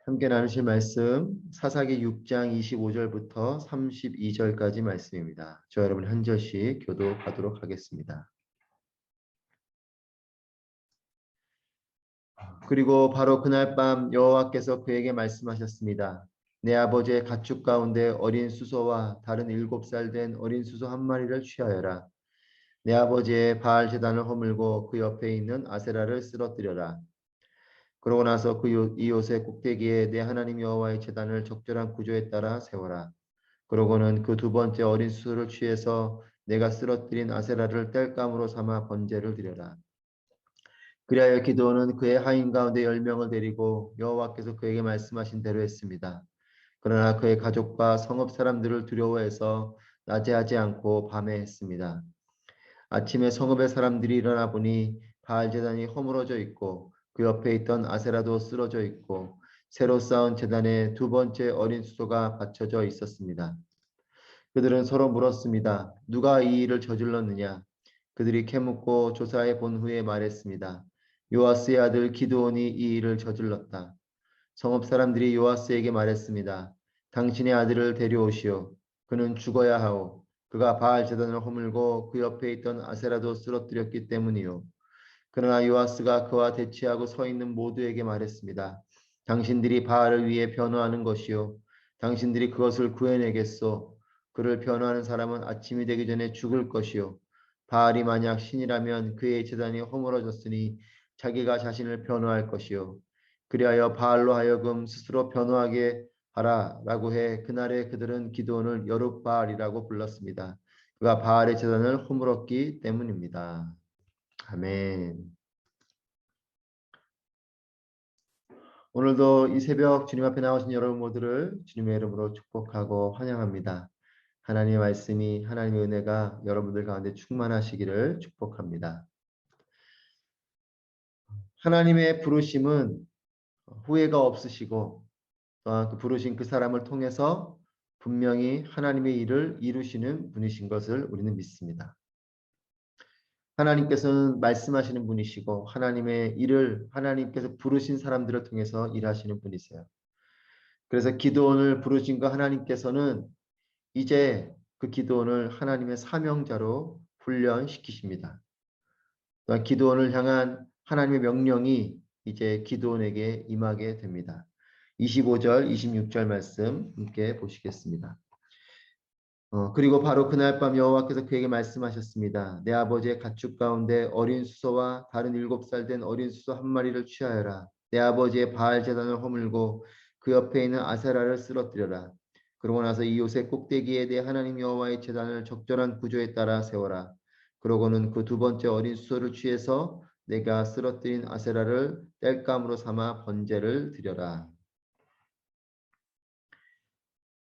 함께 나누실 말씀 사사기 6장 25절부터 32절까지 말씀입니다. 저 여러분 한 절씩 교독하도록 하겠습니다. 그리고 바로 그날 밤 여호와께서 그에게 말씀하셨습니다. 내 아버지의 가축 가운데 어린 수소와 다른 7살 된 어린 수소 한 마리를 취하여라. 내 아버지의 바알 제단을 허물고 그 옆에 있는 아세라를 쓰러뜨려라. 그러고 나서 이웃의 꼭대기에 내 하나님 여호와의 제단을 적절한 구조에 따라 세워라. 그러고는 그 두 번째 어린 수소를 취해서 내가 쓰러뜨린 아세라를 땔감으로 삼아 번제를 드려라. 그리하여 기드온은 그의 하인 가운데 10명을 데리고 여호와께서 그에게 말씀하신 대로 했습니다. 그러나 그의 가족과 성읍 사람들을 두려워해서 낮에 하지 않고 밤에 했습니다. 아침에 성읍의 사람들이 일어나 보니 바알 제단이 허물어져 있고 그 옆에 있던 아세라도 쓰러져 있고 새로 쌓은 제단에 두 번째 어린 수소가 받쳐져 있었습니다. 그들은 서로 물었습니다. 누가 이 일을 저질렀느냐? 그들이 캐묻고 조사해 본 후에 말했습니다. 요아스의 아들 기드온이 이 일을 저질렀다. 성읍 사람들이 요아스에게 말했습니다. 당신의 아들을 데려오시오. 그는 죽어야 하오. 그가 바알 제단을 허물고 그 옆에 있던 아세라도 쓰러뜨렸기 때문이요. 그러나 요아스가 그와 대치하고 서 있는 모두에게 말했습니다. 당신들이 바알을 위해 변호하는 것이요. 당신들이 그것을 구해내겠소. 그를 변호하는 사람은 아침이 되기 전에 죽을 것이요. 바알이 만약 신이라면 그의 제단이 허물어졌으니 자기가 자신을 변호할 것이요. 그리하여 바알로 하여금 스스로 변호하게 하라라고 해 그날에 그들은 기드온을 여룻바알이라고 불렀습니다. 그가 바알의 제단을 허물었기 때문입니다. 아멘. 오늘도 이 새벽 주님 앞에 나오신 여러분 모두를 주님의 이름으로 축복하고 환영합니다. 하나님의 말씀이 하나님의 은혜가 여러분들 가운데 충만하시기를 축복합니다. 하나님의 부르심은 후회가 없으시고 또한 그 부르신 그 사람을 통해서 분명히 하나님의 일을 이루시는 분이신 것을 우리는 믿습니다. 하나님께서는 말씀하시는 분이시고 하나님의 일을 하나님께서 부르신 사람들을 통해서 일하시는 분이세요. 그래서 기드온을 부르신 그 하나님께서는 이제 그 기드온을 하나님의 사명자로 훈련시키십니다. 또한 기드온을 향한 하나님의 명령이 이제 기드온에게 임하게 됩니다. 25절, 26절 말씀 함께 보시겠습니다. 그리고 바로 그날 밤 여호와께서 그에게 말씀하셨습니다. 내 아버지의 가축 가운데 어린 수소와 다른 7살 된 어린 수소 한 마리를 취하여라. 내 아버지의 바알 제단을 허물고 그 옆에 있는 아세라를 쓰러뜨려라. 그러고 나서 이웃의 꼭대기에 내 하나님 여호와의 제단을 적절한 구조에 따라 세워라. 그러고는 그 두 번째 어린 수소를 취해서 내가 쓰러뜨린 아세라를 땔감으로 삼아 번제를 드려라.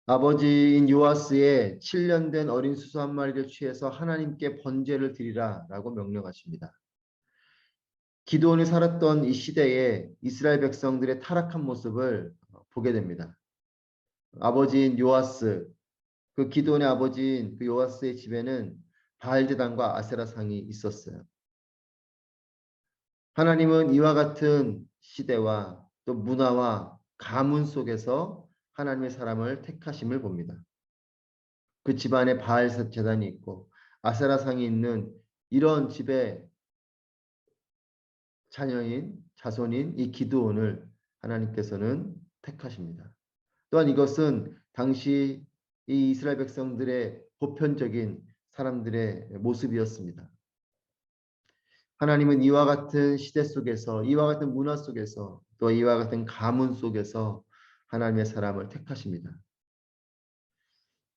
아버지인 요아스의 7년 된 어린 수소 한 마리를 취해서 하나님께 번제를 드리라 라고 명령하십니다. 기드온이 살았던 이 시대에 이스라엘 백성들의 타락한 모습을 보게 됩니다. 아버지인 요아스, 그 기드온의 아버지인 그 요아스의 집에는 바알 제단과 아세라 상이 있었어요. 하나님은 이와 같은 시대와 또 문화와 가문 속에서 하나님의 사람을 택하심을 봅니다. 그 집안에 바알 제단이 있고 아세라상이 있는 이런 집의 자녀인 자손인 이 기드온을 하나님께서는 택하십니다. 또한 이것은 당시 이 이스라엘 백성들의 보편적인 사람들의 모습이었습니다. 하나님은 이와 같은 시대 속에서 이와 같은 문화 속에서 또 이와 같은 가문 속에서 하나님의 사람을 택하십니다.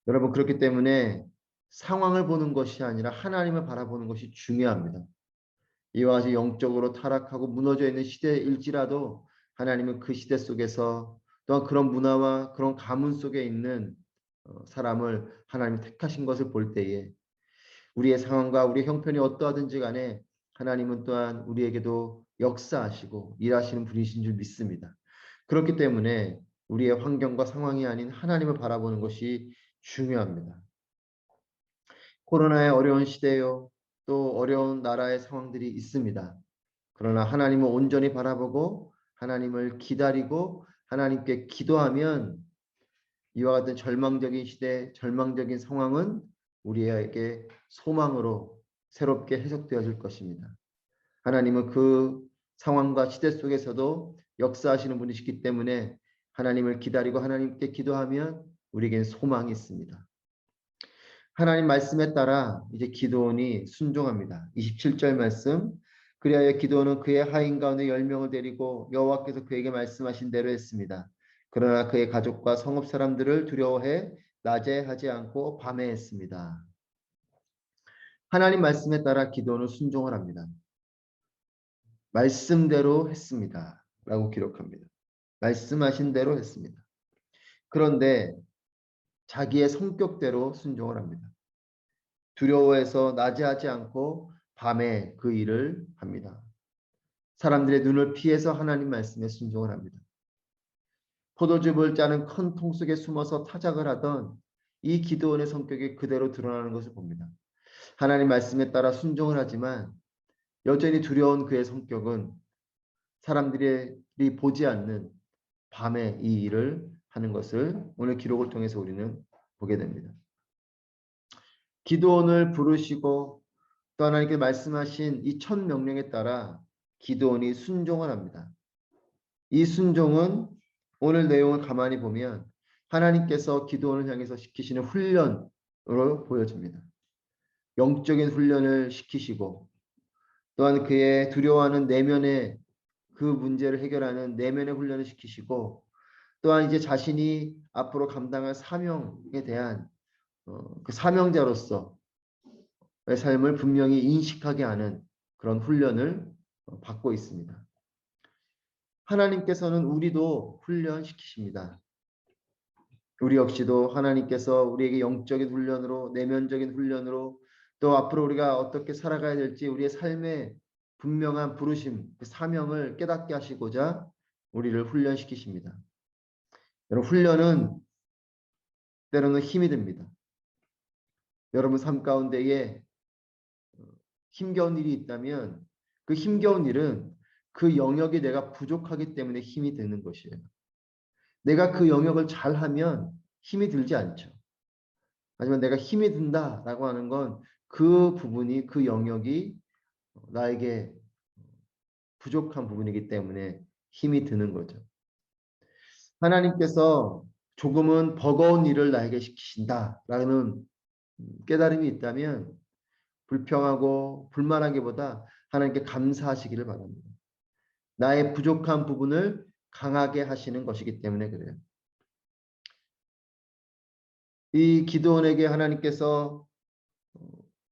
여러분 그렇기 때문에 상황을 보는 것이 아니라 하나님을 바라보는 것이 중요합니다. 이와 같이 영적으로 타락하고 무너져 있는 시대일지라도 하나님은 그 시대 속에서 또한 그런 문화와 그런 가문 속에 있는 사람을 하나님이 택하신 것을 볼 때에 우리의 상황과 우리의 형편이 어떠하든지 간에 하나님은 또한 우리에게도 역사하시고 일하시는 분이신 줄 믿습니다. 그렇기 때문에 우리의 환경과 상황이 아닌 하나님을 바라보는 것이 중요합니다. 코로나의 어려운 시대요. 또 어려운 나라의 상황들이 있습니다. 그러나 하나님을 온전히 바라보고 하나님을 기다리고 하나님께 기도하면 이와 같은 절망적인 시대, 절망적인 상황은 우리에게 소망으로 새롭게 해석되어질 것입니다. 하나님은 그 상황과 시대 속에서도 역사하시는 분이시기 때문에 하나님을 기다리고 하나님께 기도하면 우리에겐 소망이 있습니다. 하나님 말씀에 따라 이제 기드온이 순종합니다. 27절 말씀. 그리하여 기드온은 그의 하인 가운데 10명을 데리고 여호와께서 그에게 말씀하신 대로 했습니다. 그러나 그의 가족과 성읍 사람들을 두려워해 낮에 하지 않고 밤에 했습니다. 하나님 말씀에 따라 기드온은 순종을 합니다. 말씀대로 했습니다. 라고 기록합니다. 말씀하신 대로 했습니다. 그런데 자기의 성격대로 순종을 합니다. 두려워해서 낮에 하지 않고 밤에 그 일을 합니다. 사람들의 눈을 피해서 하나님 말씀에 순종을 합니다. 포도즙을 짜는 큰 통 속에 숨어서 타작을 하던 이 기드온의 성격이 그대로 드러나는 것을 봅니다. 하나님 말씀에 따라 순종을 하지만 여전히 두려운 그의 성격은 사람들이 보지 않는 밤에 이 일을 하는 것을 오늘 기록을 통해서 우리는 보게 됩니다. 기드온을 부르시고 또 하나님께 말씀하신 이 첫 명령에 따라 기드온이 순종을 합니다. 이 순종은 오늘 내용을 가만히 보면 하나님께서 기드온을 향해서 시키시는 훈련으로 보여집니다. 영적인 훈련을 시키시고 또한 그의 두려워하는 내면의 그 문제를 해결하는 내면의 훈련을 시키시고 또한 이제 자신이 앞으로 감당할 사명에 대한 그 사명자로서의 삶을 분명히 인식하게 하는 그런 훈련을 받고 있습니다. 하나님께서는 우리도 훈련시키십니다. 우리 역시도 하나님께서 우리에게 영적인 훈련으로 내면적인 훈련으로 또 앞으로 우리가 어떻게 살아가야 될지 우리의 삶의 분명한 부르심, 그 사명을 깨닫게 하시고자 우리를 훈련시키십니다. 여러분 훈련은 때로는 힘이 듭니다. 여러분 삶 가운데에 힘겨운 일이 있다면 그 힘겨운 일은 그 영역이 내가 부족하기 때문에 힘이 드는 것이에요. 내가 그 영역을 잘하면 힘이 들지 않죠. 하지만 내가 힘이 든다라고 하는 건 그 부분이 그 영역이 나에게 부족한 부분이기 때문에 힘이 드는 거죠. 하나님께서 조금은 버거운 일을 나에게 시키신다라는 깨달음이 있다면 불평하고 불만하기보다 하나님께 감사하시기를 바랍니다. 나의 부족한 부분을 강하게 하시는 것이기 때문에 그래요. 이 기드온에게 하나님께서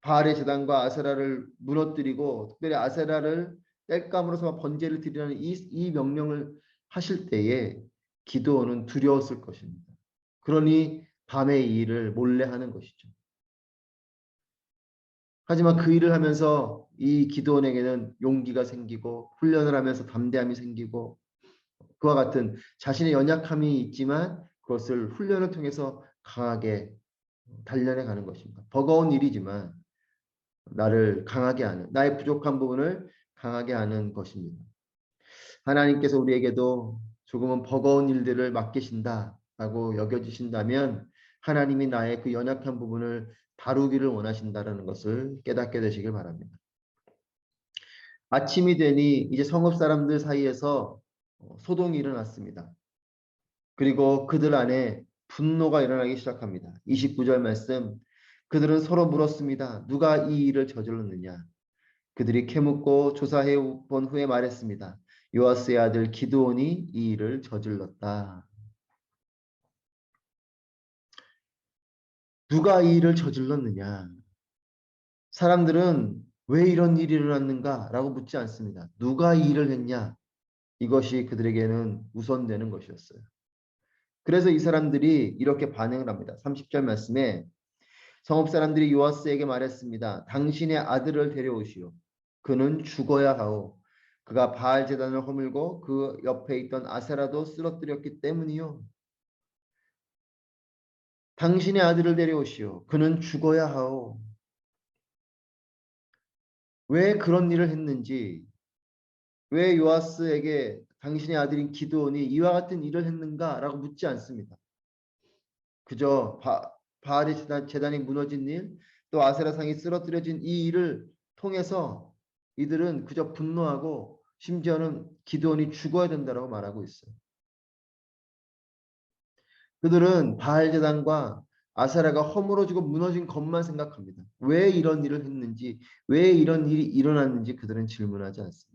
바알의 제단과 아세라를 무너뜨리고 특별히 아세라를 땔감으로서 번제를 드리라는 이 명령을 하실 때에 기드온은 두려웠을 것입니다. 그러니 밤에 이 일을 몰래 하는 것이죠. 하지만 그 일을 하면서 이 기드온에게는 용기가 생기고 훈련을 하면서 담대함이 생기고 그와 같은 자신의 연약함이 있지만 그것을 훈련을 통해서 강하게 단련해 가는 것입니다. 버거운 일이지만 나를 강하게 하는 나의 부족한 부분을 강하게 하는 것입니다. 하나님께서 우리에게도 조금은 버거운 일들을 맡기신다라고 여겨주신다면 하나님이 나의 그 연약한 부분을 다루기를 원하신다라는 것을 깨닫게 되시길 바랍니다. 아침이 되니 이제 성읍 사람들 사이에서 소동이 일어났습니다. 그리고 그들 안에 분노가 일어나기 시작합니다. 29절 말씀. 그들은 서로 물었습니다. 누가 이 일을 저질렀느냐? 그들이 캐묻고 조사해 본 후에 말했습니다. 요아스의 아들 기드온이 이 일을 저질렀다. 누가 이 일을 저질렀느냐? 사람들은 왜 이런 일이 일어났는가라고 묻지 않습니다. 누가 이 일을 했냐? 이것이 그들에게는 우선되는 것이었어요. 그래서 이 사람들이 이렇게 반응을 합니다. 30절 말씀에 성읍 사람들이 요아스에게 말했습니다. 당신의 아들을 데려오시오. 그는 죽어야 하오. 그가 바알 제단을 허물고 그 옆에 있던 아세라도 쓰러뜨렸기 때문이요. 당신의 아들을 데려오시오. 그는 죽어야 하오. 왜 그런 일을 했는지, 왜 요아스에게 당신의 아들인 기드온이 이와 같은 일을 했는가라고 묻지 않습니다. 그저 바알의 제단이 무너진 일, 또 아세라상이 쓰러뜨려진 이 일을 통해서 이들은 그저 분노하고 심지어는 기드온이 죽어야 된다라고 말하고 있어요. 그들은 바알 제단과 아세라가 허물어지고 무너진 것만 생각합니다. 왜 이런 일을 했는지, 왜 이런 일이 일어났는지 그들은 질문하지 않습니다.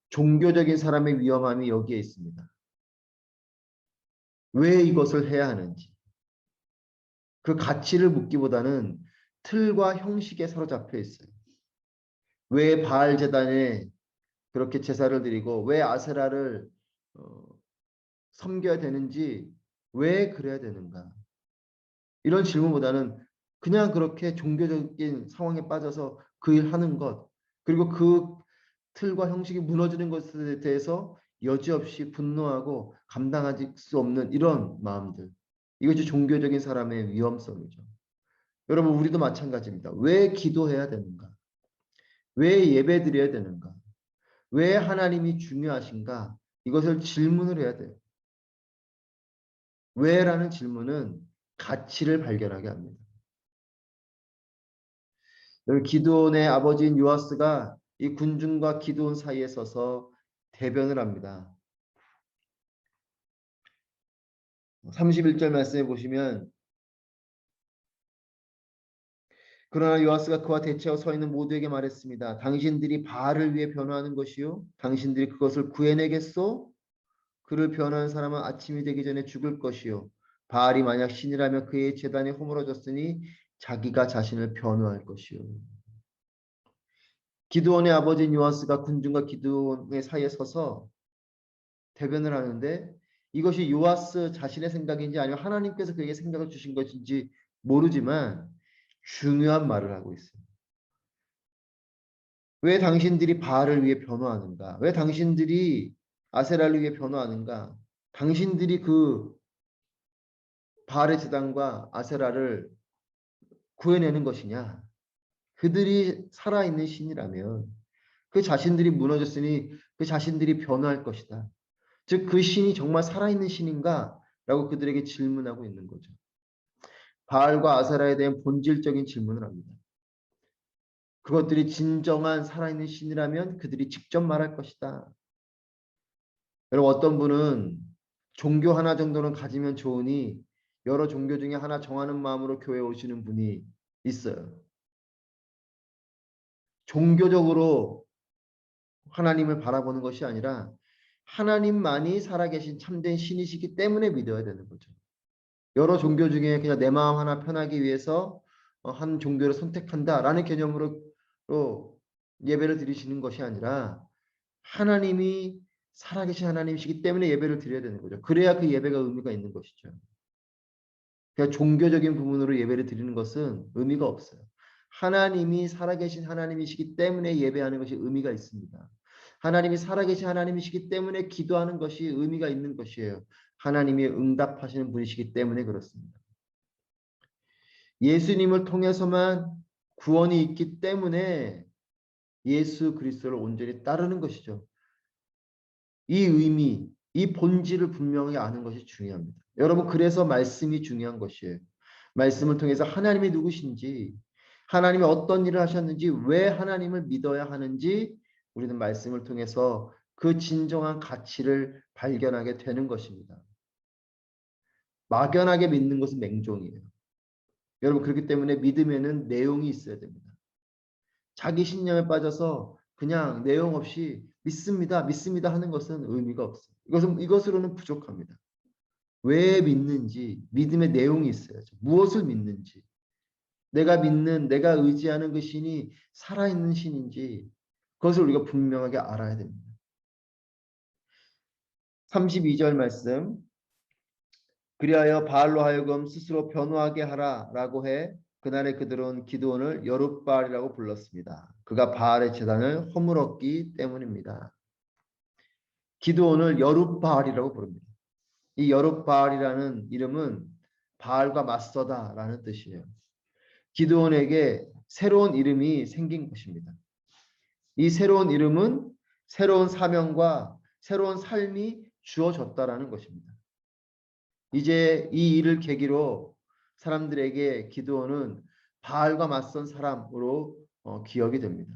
종교적인 사람의 위험함이 여기에 있습니다. 왜 이것을 해야 하는지. 그 가치를 묻기보다는 틀과 형식에 사로잡혀 있어요. 왜 바알 제단에 그렇게 제사를 드리고 왜 아세라를 섬겨야 되는지, 왜 그래야 되는가. 이런 질문보다는 그냥 그렇게 종교적인 상황에 빠져서 그 일 하는 것, 그리고 그 틀과 형식이 무너지는 것에 대해서 여지없이 분노하고 감당할 수 없는 이런 마음들. 이것이 종교적인 사람의 위험성이죠. 여러분, 우리도 마찬가지입니다. 왜 기도해야 되는가? 왜 예배 드려야 되는가? 왜 하나님이 중요하신가? 이것을 질문을 해야 돼요. 왜라는 질문은 가치를 발견하게 합니다. 기드온의 아버지인 요아스가 이 군중과 기드온 사이에 서서 대변을 합니다. 31절 말씀해 보시면 그러나 요아스가 그와 대치하고 서 있는 모두에게 말했습니다. 당신들이 바알을 위해 변호하는 것이요 당신들이 그것을 구해내겠소? 그를 변호하는 사람은 아침이 되기 전에 죽을 것이요 바알이 만약 신이라면 그의 제단이 허물어졌으니 자기가 자신을 변호할 것이요. 기드온의 아버지인 요아스가 군중과 기드온의 사이에 서서 대변을 하는데 이것이 요아스 자신의 생각인지 아니면 하나님께서 그에게 생각을 주신 것인지 모르지만 중요한 말을 하고 있어요. 왜 당신들이 바알을 위해 변호하는가? 왜 당신들이 아세라를 위해 변호하는가? 당신들이 그 바알의 제단과 아세라를 구해내는 것이냐? 그들이 살아있는 신이라면 그 자신들이 무너졌으니 그 자신들이 변호할 것이다. 즉 그 신이 정말 살아있는 신인가? 라고 그들에게 질문하고 있는 거죠. 바알과 아세라에 대한 본질적인 질문을 합니다. 그것들이 진정한 살아있는 신이라면 그들이 직접 말할 것이다. 여러분, 어떤 분은 종교 하나 정도는 가지면 좋으니 여러 종교 중에 하나 정하는 마음으로 교회에 오시는 분이 있어요. 종교적으로 하나님을 바라보는 것이 아니라 하나님만이 살아계신 참된 신이시기 때문에 믿어야 되는 거죠. 여러 종교 중에 그냥 내 마음 하나 편하기 위해서 한 종교를 선택한다라는 개념으로 예배를 드리시는 것이 아니라 하나님이 살아계신 하나님이시기 때문에 예배를 드려야 되는 거죠. 그래야 그 예배가 의미가 있는 것이죠. 그냥 종교적인 부분으로 예배를 드리는 것은 의미가 없어요. 하나님이 살아계신 하나님이시기 때문에 예배하는 것이 의미가 있습니다. 하나님이 살아계신 하나님이시기 때문에 기도하는 것이 의미가 있는 것이에요. 하나님이 응답하시는 분이시기 때문에 그렇습니다. 예수님을 통해서만 구원이 있기 때문에 예수 그리스도를 온전히 따르는 것이죠. 이 의미, 이 본질을 분명히 아는 것이 중요합니다. 여러분, 그래서 말씀이 중요한 것이에요. 말씀을 통해서 하나님이 누구신지, 하나님이 어떤 일을 하셨는지, 왜 하나님을 믿어야 하는지 우리는 말씀을 통해서 그 진정한 가치를 발견하게 되는 것입니다. 막연하게 믿는 것은 맹종이에요. 여러분, 그렇기 때문에 믿음에는 내용이 있어야 됩니다. 자기 신념에 빠져서 그냥 내용 없이 믿습니다, 믿습니다 하는 것은 의미가 없어요. 이것으로는 부족합니다. 왜 믿는지 믿음의 내용이 있어야죠. 무엇을 믿는지, 내가 믿는, 내가 의지하는 그 신이 살아있는 신인지 그것을 우리가 분명하게 알아야 됩니다. 32절 말씀. 그리하여 바알로 하여금 스스로 변호하게 하라라고 해 그날에 그들은 기드온을 여룻바알이라고 불렀습니다. 그가 바알의 제단을 허물었기 때문입니다. 기드온을 여룻바알이라고 부릅니다. 이 여룻바알이라는 이름은 바알과 맞서다라는 뜻이에요. 기드온에게 새로운 이름이 생긴 것입니다. 이 새로운 이름은 새로운 사명과 새로운 삶이 주어졌다라는 것입니다. 이제 이 일을 계기로 사람들에게 기드온은 바알과 맞선 사람으로 기억이 됩니다.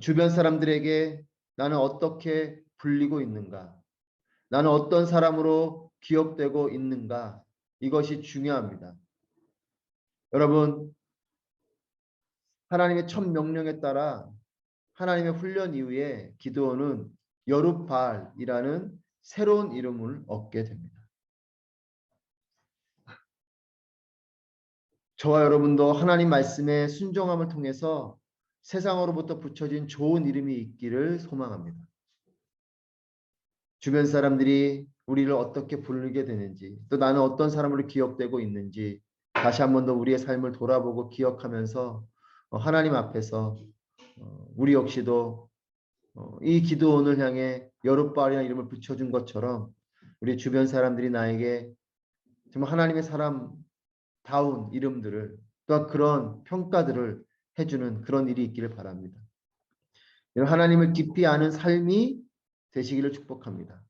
주변 사람들에게 나는 어떻게 불리고 있는가? 나는 어떤 사람으로 기억되고 있는가? 이것이 중요합니다. 여러분, 하나님의 첫 명령에 따라 하나님의 훈련 이후에 기드온은 여룹바알이라는 새로운 이름을 얻게 됩니다. 저와 여러분도 하나님 말씀의 순종함을 통해서 세상으로부터 붙여진 좋은 이름이 있기를 소망합니다. 주변 사람들이 우리를 어떻게 부르게 되는지, 또 나는 어떤 사람으로 기억되고 있는지 다시 한 번 더 우리의 삶을 돌아보고 기억하면서 하나님 앞에서 우리 역시도 이 기드온을 향해 여룹바알이라는 이름을 붙여준 것처럼 우리 주변 사람들이 나에게 정말 하나님의 사람다운 이름들을 또 그런 평가들을 해주는 그런 일이 있기를 바랍니다. 하나님을 깊이 아는 삶이 되시기를 축복합니다.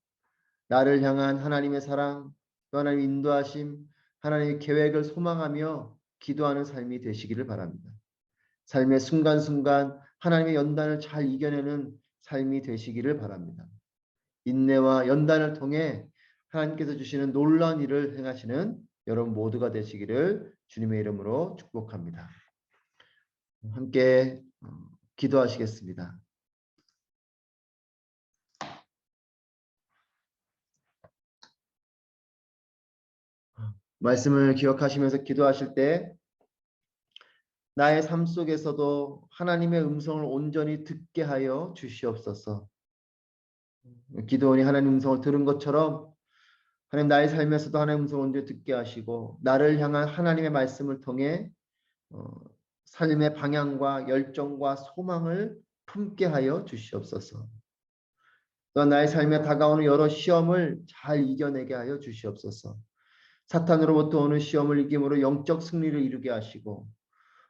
나를 향한 하나님의 사랑, 또 하나님의 인도하심, 하나님의 계획을 소망하며 기도하는 삶이 되시기를 바랍니다. 삶의 순간순간 하나님의 연단을 잘 이겨내는 삶이 되시기를 바랍니다. 인내와 연단을 통해 하나님께서 주시는 놀라운 일을 행하시는 여러분 모두가 되시기를 주님의 이름으로 축복합니다. 함께 기도하시겠습니다. 말씀을 기억하시면서 기도하실 때 나의 삶 속에서도 하나님의 음성을 온전히 듣게 하여 주시옵소서. 기도원이 하나님 음성을 들은 것처럼 하나님 나의 삶에서도 하나님 음성을 온전히 듣게 하시고 나를 향한 하나님의 말씀을 통해 삶의 방향과 열정과 소망을 품게 하여 주시옵소서. 또한 나의 삶에 다가오는 여러 시험을 잘 이겨내게 하여 주시옵소서. 사탄으로부터 오는 시험을 이김으로 영적 승리를 이루게 하시고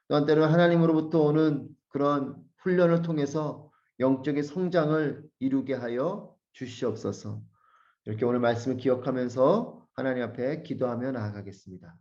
또한 때로는 하나님으로부터 오는 그런 훈련을 통해서 영적인 성장을 이루게 하여 주시옵소서. 이렇게 오늘 말씀을 기억하면서 하나님 앞에 기도하며 나아가겠습니다.